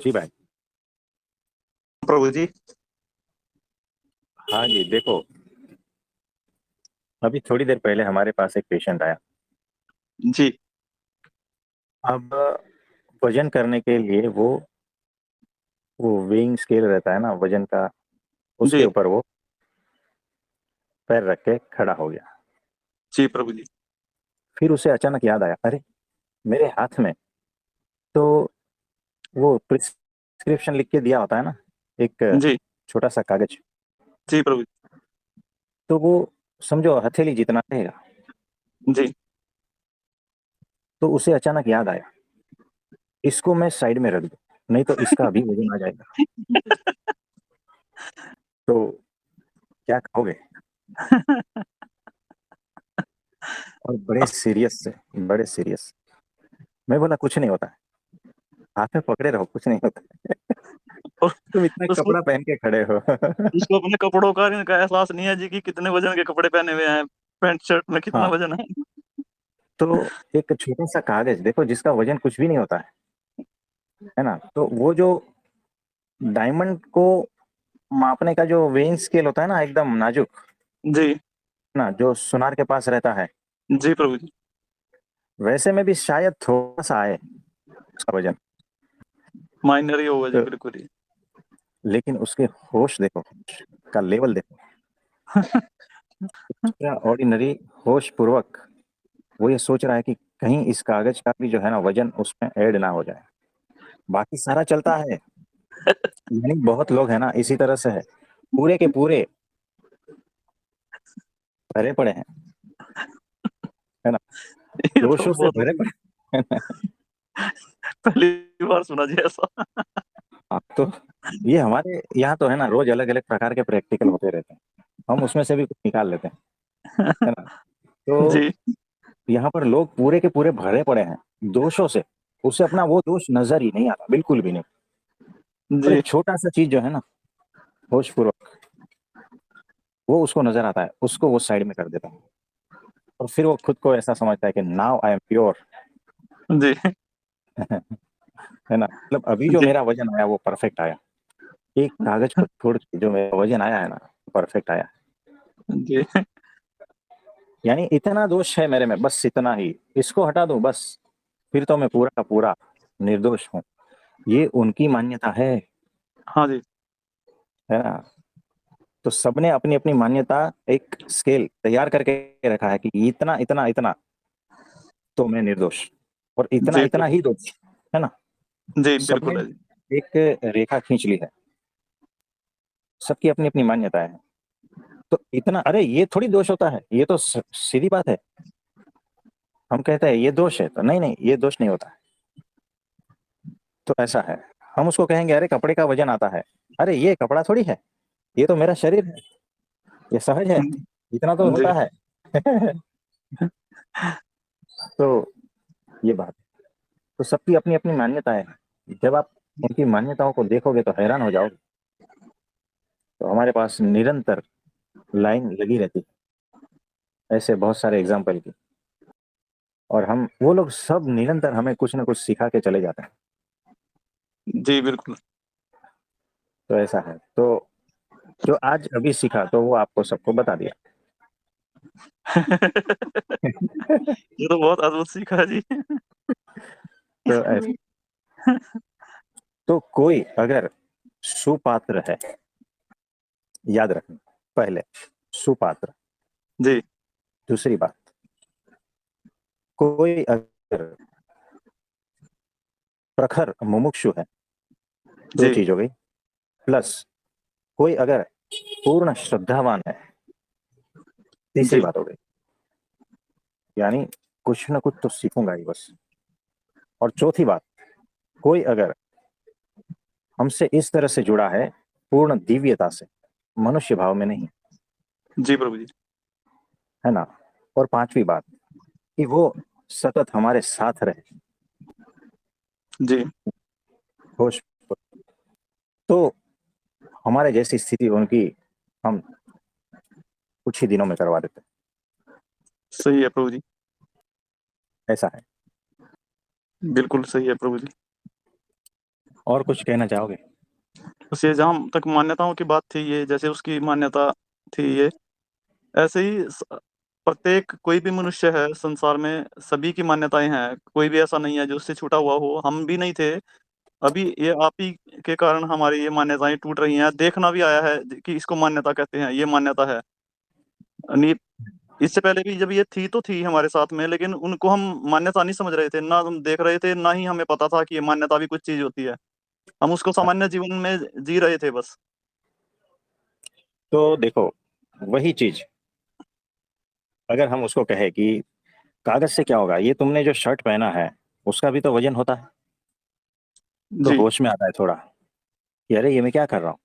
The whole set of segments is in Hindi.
जी भाई। प्रभु जी। हाँ जी, देखो, अभी थोड़ी देर पहले हमारे पास एक पेशेंट आया। जी। अब वजन करने के लिए वो वेइंग स्केल रहता है ना वजन का, उसके जी। ऊपर वो पैर रख के खड़ा हो गया। जी प्रभु जी। फिर उसे अचानक याद आया, अरे मेरे हाथ में तो वो प्रिस्क्रिप्शन लिख के दिया होता है ना, एक जी। छोटा सा कागज। जी प्रभु तो वो समझो हथेली जितना रहेगा। जी। तो उसे अचानक याद आया, इसको मैं साइड में रख दूं, नहीं तो इसका भी वजन आ जाएगा। तो क्या कहोगे? और बड़े सीरियस। मैं बोला कुछ नहीं होता है, हाथ में पकड़े रहो, कुछ नहीं होता है। और तुम इतना उसको कपड़ा पहन के खड़े हो। उसको अपने कपड़ों का इनका एहसास नहीं है जी कि कितने वजन के कपड़े पहने हुए हैं। पैंट शर्ट में कितना हाँ, वजन है। तो एक छोटा सा कागज देखो जिसका वजन कुछ भी नहीं होता है ना। तो वो जो डायमंड को मापने का जो वेइंग स्केल होता है ना, एकदम नाजुक जी। ना, जो सुनार के पास रहता है, जी प्रभु जी। वैसे में भी शायद थोड़ा सा आए उसका वजन। माइनर ही होगा जी, तो बिल्कुल ही। लेकिन उसके होश देखो, होश का लेवल देखो, एक्स्ट्रा ऑर्डिनरी होश पूर्वक वो ये सोच रहा है कि कहीं इस कागज का भी जो है ना वजन उसमें ऐड ना हो जाए। बाकी सारा चलता है। यानी बहुत लोग हैं ना इसी तरह से है, पूरे के पूरे भरे पड़े हैं, है ना, ये तो दोषों से बहुत भरे पड़े हैं। पहली बार सुना जी ऐसा। हाँ, तो ये हमारे यहाँ तो है ना, रोज अलग अलग प्रकार के प्रैक्टिकल होते रहते हैं, हम उसमें से भी कुछ निकाल लेते हैं, है ना। तो जी। यहाँ पर लोग पूरे के पूरे भरे पड़े हैं दोषों से। उसे अपना वो दोष नजर ही नहीं आता, बिल्कुल भी नहीं। और जी। एक छोटा सा चीज जो है ना, होश पूर्वक वो उसको नजर आता है, उसको वो साइड में कर देता है। और फिर वो खुद को ऐसा समझता है कि नाउ आई एम प्योर। जी। है ना, मतलब अभी जो जी। मेरा वजन आया वो परफेक्ट आया। एक कागज को छोड़ के जो मेरा वजन आया है ना, परफेक्ट आया। जी। यानी इतना दोष है मेरे में, बस इतना ही, इसको हटा दूं बस, फिर तो मैं पूरा का पूरा निर्दोष हूँ। ये उनकी मान्यता हाँ जी। है ना। तो सबने अपनी अपनी मान्यता, एक स्केल तैयार करके रखा है कि इतना इतना इतना तो मैं निर्दोष, और इतना जी इतना प्रभु। ही दोष, है ना। जी सबने बिल्कुल है जी। एक रेखा खींच ली है, सबकी अपनी अपनी मान्यता है। तो इतना, अरे ये थोड़ी दोष होता है, ये तो सीधी बात है। हम कहते हैं ये दोष है, तो नहीं नहीं, ये दोष नहीं होता है। तो ऐसा है, हम उसको कहेंगे अरे कपड़े का वजन आता है, अरे ये कपड़ा थोड़ी है, ये तो मेरा शरीर है, ये सहज है, इतना तो जी। होता है। तो ये बात, तो सबकी अपनी अपनी मान्यता है। जब आप उनकी मान्यताओं को देखोगे तो हैरान हो जाओगे। तो हमारे पास निरंतर लाइन लगी रहती है ऐसे बहुत सारे एग्जाम्पल की। और हम, वो लोग सब निरंतर हमें कुछ ना कुछ सिखा के चले जाते हैं। जी बिल्कुल। तो ऐसा है, तो जो आज अभी सीखा तो वो आपको सबको बता दिया। ये तो बहुत अद्भुत सीखा है जी। तो ऐसा, तो कोई अगर सुपात्र है, याद रखना, पहले सुपात्र। जी। दूसरी बात, कोई अगर प्रखर मुमुक्षु है, दो जी। चीज हो गई। प्लस कोई अगर पूर्ण श्रद्धावान है, तीसरी जी। बात हो गई। यानी कुछ ना कुछ तो सीखूंगा ही बस। और चौथी बात, कोई अगर हमसे इस तरह से जुड़ा है, पूर्ण दिव्यता से, मनुष्य भाव में नहीं, जी प्रभु जी। है ना। और पांचवी बात, कि वो सतत हमारे साथ रहे, जी। होश। तो हमारे जैसी स्थिति उनकी हम कुछ ही दिनों में करवा देते सही है प्रभु जी। हैं। ऐसा है। बिल्कुल सही है प्रभु जी। और कुछ कहना चाहोगे? बस ये जहाँ तक मान्यताओं की बात थी, ये जैसे उसकी मान्यता थी ये, ऐसे ही प्रत्येक कोई भी मनुष्य है संसार में, सभी की मान्यताएँ हैं। कोई भी ऐसा नहीं है जो उससे छूटा हुआ हो, हम भी नहीं थे। अभी ये आप ही के कारण हमारी ये मान्यताएँ टूट रही हैं। देखना भी आया है कि इसको मान्यता कहते हैं, ये मान्यता है। नहीं, इससे पहले भी जब ये थी तो थी हमारे साथ में, लेकिन उनको हम मान्यता नहीं समझ रहे थे, ना हम देख रहे थे, ना ही हमें पता था कि ये मान्यता भी कुछ चीज़ होती है। हम उसको सामान्य जीवन में जी रहे थे बस। तो देखो, वही चीज अगर हम उसको कहे कि कागज से क्या होगा, ये तुमने जो शर्ट पहना है उसका भी तो वजन होता है। तो जी, होश में आता है थोड़ा कि अरे ये मैं क्या कर रहा हूँ।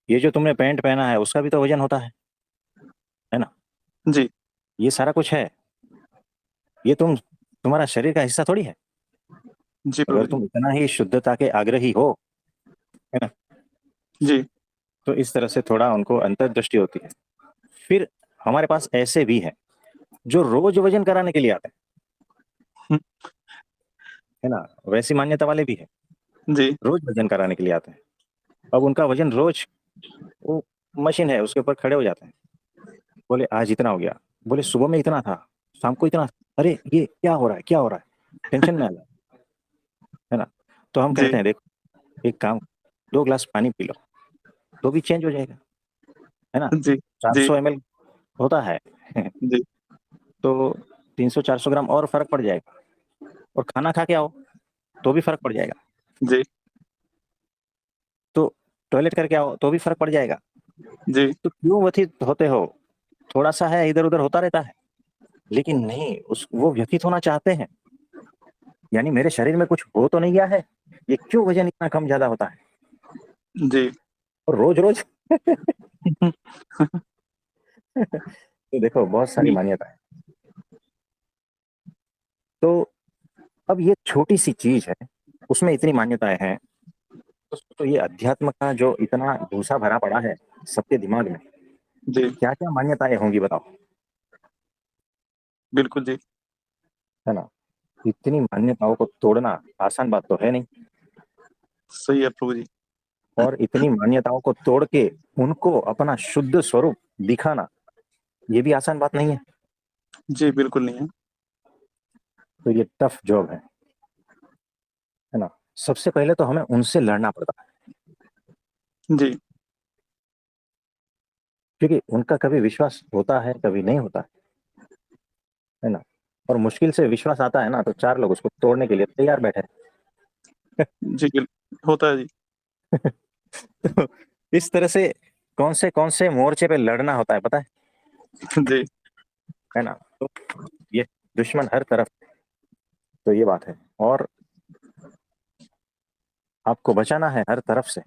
ये जो तुमने पैंट पहना है उसका भी तो वजन होता है ना। जी, ये सारा कुछ है। ये तुम्हारा शरीर का हिस्सा थोड़ी है। जी अगर प्रभु जी। तुम इतना ही शुद्धता के आग्रही हो, है ना, जी, तो इस तरह से थोड़ा उनको अंतर्दृष्टि होती है। फिर हमारे पास ऐसे भी हैं जो रोज वजन कराने के लिए आते हैं, हुँ, है ना। वैसी मान्यता वाले भी हैं, जी, रोज वजन कराने के लिए आते हैं। अब उनका वजन रोज, वो मशीन है उसके ऊपर खड़े हो जाते हैं। बोले आज इतना हो गया, बोले सुबह में इतना था, शाम को इतना था। अरे ये क्या हो रहा है, क्या हो रहा है, टेंशन में आ जाए, है ना। तो हम जी, कहते हैं देखो, एक काम, 2 गिलास पानी पी लो तो भी चेंज हो जाएगा, है ना। जी, चार जी, सौ एम एल होता है जी, तो 300-400 ग्राम और फर्क पड़ जाएगा। और खाना खा के आओ तो भी फर्क पड़ जाएगा। जी, तो टॉयलेट करके आओ तो भी फर्क पड़ जाएगा। जी, तो क्यों व्यथित होते हो? थोड़ा सा है, इधर उधर होता रहता है, लेकिन नहीं, उस वो व्यथित होना चाहते हैं। यानी मेरे शरीर में कुछ हो तो नहीं गया है, ये क्यों वजन इतना कम ज्यादा होता है? जी। और रोज रोज तो देखो बहुत सारी जी, मान्यता है। तो अब ये छोटी सी चीज है, उसमें इतनी मान्यताएं हैं। तो ये अध्यात्म का जो इतना भूसा भरा पड़ा है सबके दिमाग में, जी, क्या क्या मान्यताएं होंगी बताओ, बिल्कुल जी। है ना। इतनी मान्यताओं को तोड़ना आसान बात तो है नहीं। सही है प्रभु जी। और इतनी मान्यताओं को तोड़ के उनको अपना शुद्ध स्वरूप दिखाना, ये भी आसान बात नहीं है। जी, बिल्कुल नहीं है। तो ये टफ जॉब है ना। सबसे पहले तो हमें उनसे लड़ना पड़ता है, जी, क्योंकि उनका कभी विश्वास होता है कभी नहीं होता है ना। और मुश्किल से विश्वास आता है ना तो 4 लोग उसको तोड़ने के लिए तैयार बैठे हैं। जी, होता है जी। तो इस तरह से कौन से मोर्चे पे लड़ना होता है पता जी, है ना। तो ये दुश्मन हर तरफ, तो ये बात है। और आपको बचाना है हर तरफ से,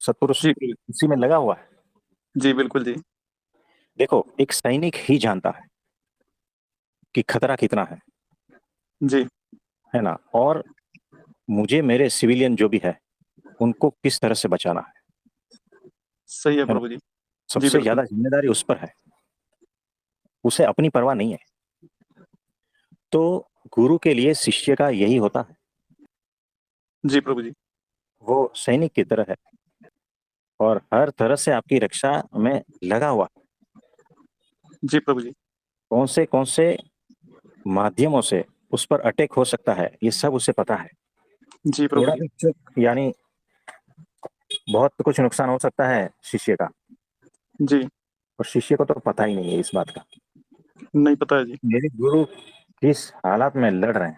सत्पुरुष जी, प्रभु उसी में लगा हुआ है। जी, बिल्कुल जी। देखो एक सैनिक ही जानता है कि खतरा कितना जी, है ना। और मुझे मेरे सिविलियन जो भी है उनको किस तरह से बचाना सही है है ना। प्रभु जी। जी, सबसे बिल्कुल। ज्यादा जिम्मेदारी उस पर है, उसे अपनी परवाह नहीं है। तो गुरु के लिए शिष्य का यही होता है, जी, प्रभु जी। वो सैनिक की तरह है और हर तरह से आपकी रक्षा में लगा हुआ है। जी, प्रभु जी। कौन से माध्यमों से उस पर अटैक हो सकता है ये सब उसे पता है। जी, प्रभु थोड़ा जी। भी चूक यानी बहुत कुछ नुकसान हो सकता है शिष्य का। जी, और शिष्य को तो पता ही नहीं है इस बात का, नहीं पता है जी। मेरे गुरु किस हालात में लड़ रहे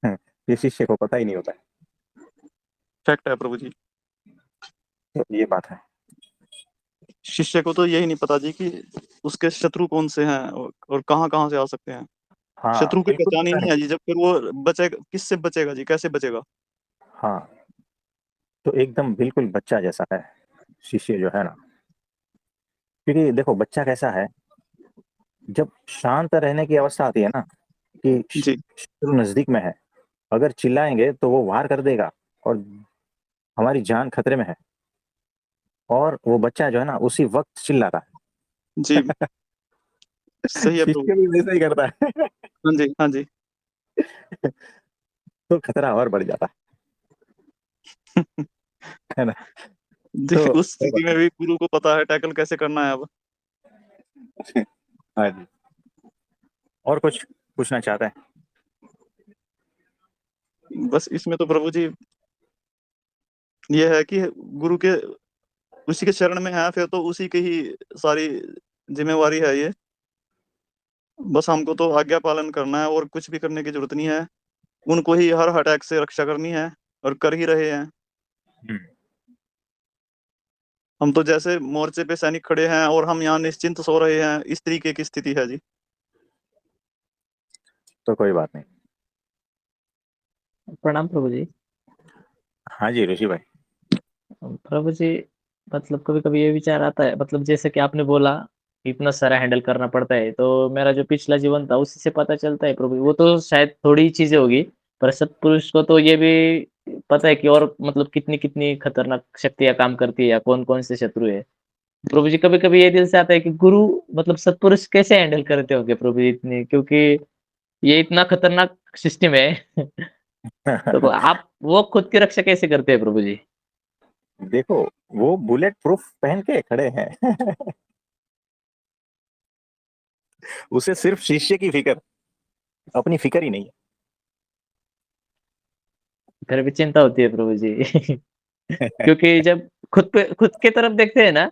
हैं ये शिष्य को पता ही नहीं होता है। फैक्ट है प्रभु जी। तो ये बात है। शिष्य को तो यही नहीं पता जी कि उसके शत्रु कौन से हैं और कहाँ-कहाँ से आ सकते हैं। हाँ शत्रु की बिल्कुल पहचान ही पता नहीं नहीं। है जी, जब फिर वो बचेगा किससे बचेगा जी, कैसे बचेगा? हाँ तो एकदम बिल्कुल बच्चा जैसा है शिष्य जो है ना। क्योंकि देखो बच्चा कैसा है, जब शांत रहने की अवस्था आती है ना कि जी, शत्रु नजदीक में है, अगर चिल्लाएंगे तो वो वार कर देगा और हमारी जान खतरे में है, और वो बच्चा जो है ना उसी वक्त चिल्लाता जी, है सही है प्रभु। शिष्य भी वैसा ही करता है हाँ जी, हाँ जी। तो खतरा और बढ़ जाता है। है ना? जी, तो उस स्थिति में भी गुरु को पता है टैकल कैसे करना है अब। हाँ जी। और कुछ पूछना चाहते हैं? बस इसमें तो प्रभु जी ये है कि गुरु के उसी के शरण में है, फिर तो उसी की ही सारी जिम्मेवारी है ये। बस हमको तो आज्ञा पालन करना है और कुछ भी करने की जरूरत नहीं है। उनको ही हर अटैक से रक्षा करनी है और कर ही रहे हैं। हम्म, हम तो जैसे मोर्चे पे सैनिक खड़े हैं और हम यहाँ निश्चिंत सो रहे हैं, इस तरीके की स्थिति है जी। तो कोई बात नहीं। प्रणाम प्रभु जी। हाँ जी ऋषि भाई। प्रभु जी, मतलब कभी-कभी ये विचार आता है, मतलब जैसे कि आपने बोला, इतना सारा हैंडल करना पड़ता है, तो मेरा जो पिछला जीवन था उसी से पता चलता है प्रभु, वो तो शायद थोड़ी ही चीज़ें होगी, पर सत्पुरुष को तो ये भी पता है कि और मतलब कितनी-कितनी खतरनाक शक्तियाँ काम करती है या कौन-कौन से शत्रु है। प्रभु जी, कभी-कभी ये दिल से आता है कि गुरु मतलब सत्पुरुष कैसे हैंडल करते होंगे प्रभु जी इतनी, क्योंकि ये इतना खतरनाक सिस्टम है। तो आप वो खुद की रक्षा कैसे करते हैं प्रभु जी? देखो, वो बुलेट प्रूफ पहन के खड़े हैं। उसे सिर्फ शिष्य की फिक्र, अपनी फिक्र ही नहीं फिर भी चिंता होती है प्रभु जी। है। क्योंकि जब खुद के तरफ देखते हैं ना,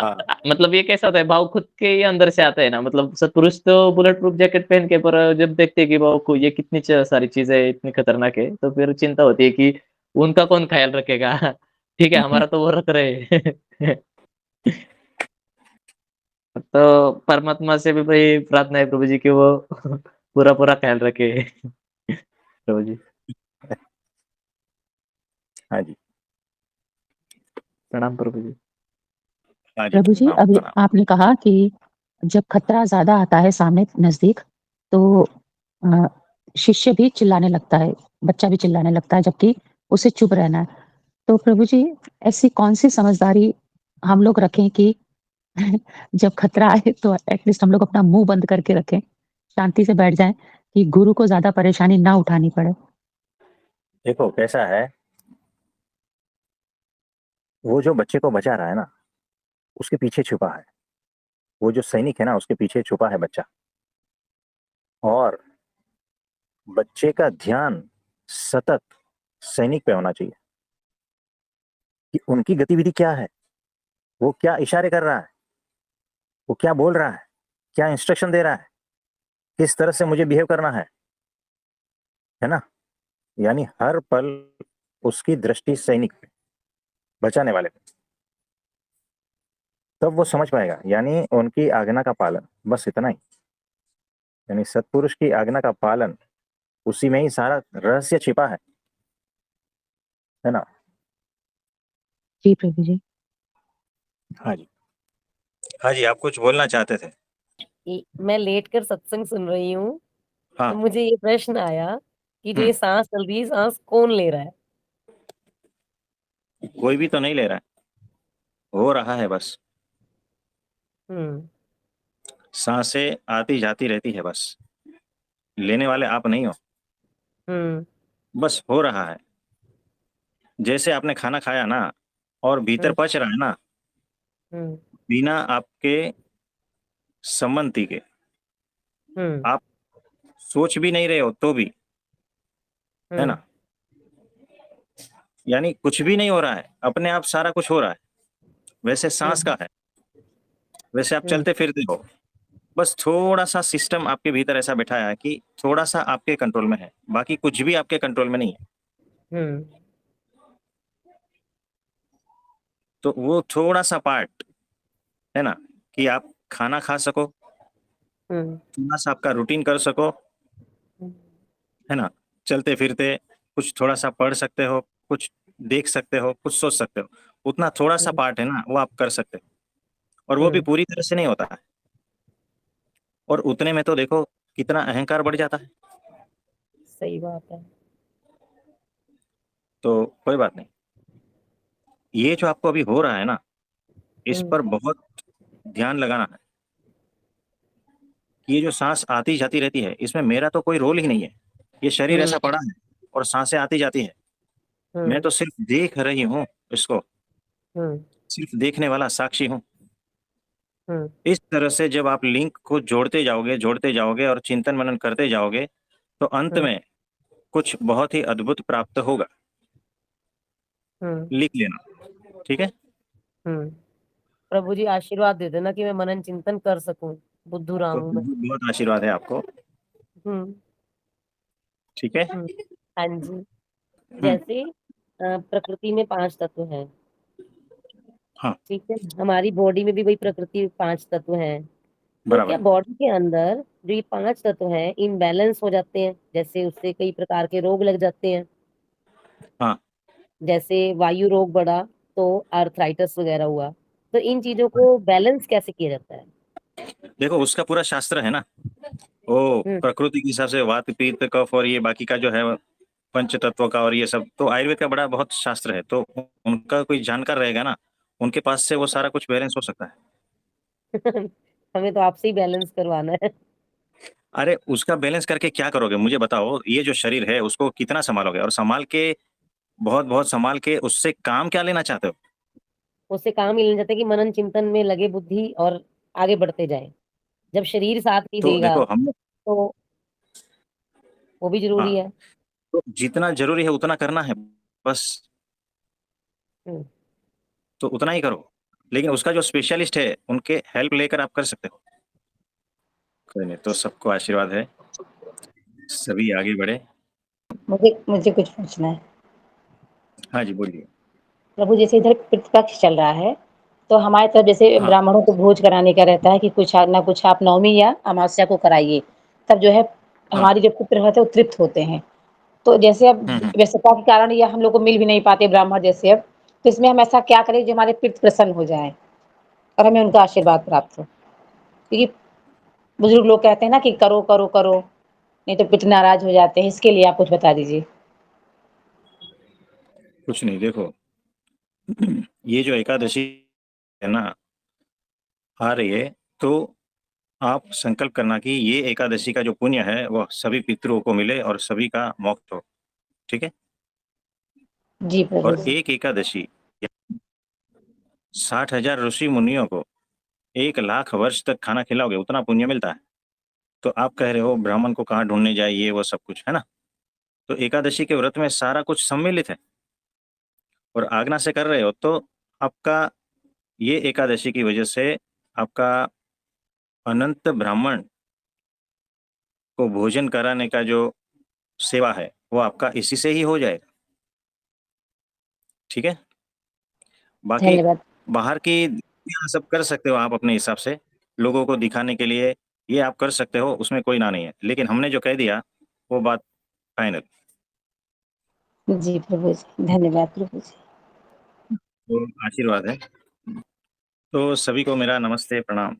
हाँ। मतलब ये कैसा होता है, भाव खुद के ही अंदर से आता है ना, मतलब सत्पुरुष तो बुलेट प्रूफ जैकेट पहन के, पर जब देखते हैं कि भाव को ये कितनी सारी चीजें इतनी खतरनाक है, तो फिर चिंता होती है कि उनका कौन ख्याल रखेगा। ठीक है, हमारा तो वो रख रहे हैं। तो परमात्मा से भी भाई प्रार्थना है प्रभु जी कि वो पूरा पूरा ख्याल रखे। प्रभु जी, हाँ जी। प्रणाम प्रभु जी। हाँ जी, प्रभु जी, प्रणाम अभी प्रणाम। आपने कहा कि जब खतरा ज़्यादा आता है सामने नज़दीक, तो अ, शिष्य भी चिल्लाने लगता है, बच्चा भी चिल्लाने लगता है, जबकि उसे चुप रहना है। तो प्रभु जी, ऐसी कौन-सी समझदारी हम लोग रखें कि जब खतरा आए तो एटलीस्ट हम लोग अपना मुँह बंद करके रखें, शांति से बैठ जाएँ कि गुरु को ज़्यादा परेशानी ना उठानी पड़े? देखो कैसा है, वो जो बच्चे को बचा रहा है ना, उसके पीछे छुपा है। वो जो सैनिक है ना, उसके पीछे छुपा है बच्चा। और बच्चे का ध्यान सतत सैनिक पे होना चाहिए कि उनकी गतिविधि क्या है, वो क्या इशारे कर रहा है, वो क्या बोल रहा है, क्या इंस्ट्रक्शन दे रहा है, किस तरह से मुझे बिहेव करना है ना? यानी हर पल उसकी दृष्टि सैनिक पे, बचाने वाले पे। तब वो समझ पाएगा, यानी उनकी आज्ञा का पालन, बस इतना ही। यानी सत्पुरुष की आज्ञा का पालन, उसी में ही सारा रहस्य छिपा है ना? जी, प्रभु जी। हाँ जी। हाँ जी, आप कुछ बोलना चाहते थे? मैं लेटकर सत्संग सुन रही हूँ, तो हाँ। मुझे ये प्रश्न आया कि जो ये सांस चल रही है, सांस कौन ले रहा है? कोई भी तो नहीं ले रहा है, हो रहा है बस। हम्म। सांसें आती जाती रहती है बस, लेने वाले आप नहीं हो, हम्म। बस हो रहा है। जैसे आपने खाना खाया ना, और भीतर हम्म। पच रहा है ना, हम्म। बिना आपके सम्मति के, हम्म। आप सोच भी नहीं रहे हो तो भी, है हम्म। ना? यानी कुछ भी नहीं हो रहा है, अपने आप सारा कुछ हो रहा है। वैसे सांस हम्म। का है, वैसे आप हम्म। चलते फिरते हो, बस थोड़ा सा सिस्टम आपके भीतर ऐसा बैठाया है कि थोड़ा सा आपके कंट्रोल में है, बाकी कुछ भी आपके कंट्रोल में नहीं है। हम्म। तो वो थोड़ा सा पार्ट, है ना, कि आप खाना खा सको, हम्म। थोड़ा सा आपका रूटीन कर सको, हम्म। है ना, चलते फिरते कुछ थोड़ा सा पढ़ सकते हो, कुछ देख सकते हो, कुछ सोच सकते हो, उतना थोड़ा सा पार्ट है ना, वो आप कर सकते हो। और वो भी हम्म। पूरी तरह से नहीं होता है। और उतने में तो देखो कितना अहंकार बढ़ जाता है। सही बात है। तो कोई बात नहीं, ये जो आपको अभी हो रहा है ना, इस हम्म। पर बहुत ध्यान लगाना है। ये जो सांस आती जाती रहती है, इसमें मेरा तो कोई रोल ही नहीं है। ये शरीर ऐसा हम्म। पड़ा है और सांसें आती जाती है, मैं तो सिर्फ देख रही हूँ इसको, सिर्फ देखने वाला साक्षी हूँ। इस तरह से जब आप लिंक को जोड़ते जाओगे और चिंतन मनन करते जाओगे, तो अंत में कुछ बहुत ही अद्भुत प्राप्त होगा। लिख लेना, ठीक है? प्रभु जी आशीर्वाद दे देना कि मैं मनन चिंतन कर सकूं। बुद्धू राम तो हूं मैं। बहुत आशीर्वाद है आपको, हम्म ठीक है? हाँ जी। जैसे प्रकृति में 5 तत्व हैं, हाँ, ठीक है। हमारी बॉडी में भी वही प्रकृति 5 तत्व हैं। तो क्या बराबर। बॉडी के अंदर जो ये 5 तत्व हैं इनबैलेंस हो जाते हैं, जैसे उससे कई प्रकार के रोग लग जाते हैं। हाँ, जैसे वायु रोग बढ़ा तो आर्थराइटिस वगैरह हुआ, तो इन चीजों को बैलेंस कैसे किया जाता है? देखो उसका पूरा शास्त्र है ना, वो प्रकृति के हिसाब से वात पित्त कफ और ये बाकी का जो है पंच तत्व का और ये सब, तो आयुर्वेद का बड़ा बहुत शास्त्र है, तो उनका कोई जानकार रहेगा ना, उनके पास से वो सारा कुछ बैलेंस हो सकता है। हमें तो आपसे ही बैलेंस करवाना है। अरे उसका बैलेंस करके क्या करोगे मुझे बताओ, ये जो शरीर है उसको कितना संभालोगे, और संभाल के बहुत बहुत संभाल के उससे काम क्या लेना चाहते हो? उससे काम ही लेना चाहते हैं कि मनन चिंतन में लगे बुद्धि और आगे बढ़ते जाए। जब शरीर साथ नहीं तो देगा देखो हम, तो वो भी जरूरी हाँ, है। तो जितना जरूरी है उतना करना है बस, हम्म, तो उतना ही करो, लेकिन उसका जो स्पेशलिस्ट है उनके हेल्प लेकर आप कर सकते हो। कोई नहीं, तो सबको आशीर्वाद है, सभी आगे बढ़े। मुझे मुझे कुछ पूछना है। हाँ जी, बोलिए। प्रभु जैसे इधर पितृपक्ष चल रहा है, तो हमारी तरफ जैसे हाँ, ब्राह्मणों को भोज कराने का रहता है कि कुछ ना कुछ आप नवमी या अमावस्या को कराइए, तब जो है हाँ, हमारे जो पुत्र होते हैं वो तृप्त होते हैं। तो जैसे अब व्यस्तता के कारण या हम लोग को मिल भी नहीं पाते ब्राह्मण जैसे अब, तो इसमें हम ऐसा क्या करें जो हमारे पितृ प्रसन्न हो जाएँ और हमें उनका आशीर्वाद प्राप्त हो? क्योंकि बुजुर्ग लोग कहते हैं ना कि करो, करो, करो, नहीं तो पितृ नाराज़ हो जाते हैं। इसके लिए आप कुछ बता दीजिए। कुछ नहीं, देखो ये जो एकादशी है ना आ रही है, तो आप संकल्प करना कि ये एकादशी का जो पुण्य है वह सभी पितरों को मिले और सभी का मोक्ष हो, ठीक है? जी प्रभु और जी। एक एकादशी 60,000 ऋषि मुनियों को 1 लाख वर्ष तक खाना खिलाओगे, उतना पुण्य मिलता है। तो आप कह रहे हो ब्राह्मण को कहाँ ढूंढने जाए, ये वो सब कुछ है ना, तो एकादशी के व्रत में सारा कुछ सम्मिलित है, और आज्ञा से कर रहे हो तो आपका ये एकादशी की वजह से आपका अनंत ब्राह्मण को भोजन कराने का जो सेवा है वो आपका इसी से ही हो जाएगा, ठीक है? बाकी धन्यवाद। बाहर की ये सब कर सकते हो आप अपने हिसाब से, लोगों को दिखाने के लिए ये आप कर सकते हो, उसमें कोई ना नहीं है, लेकिन हमने जो कह दिया वो बात फाइनल। जी प्रभु जी, धन्यवाद प्रभु जी। तो आशीर्वाद है, तो सभी को मेरा नमस्ते प्रणाम।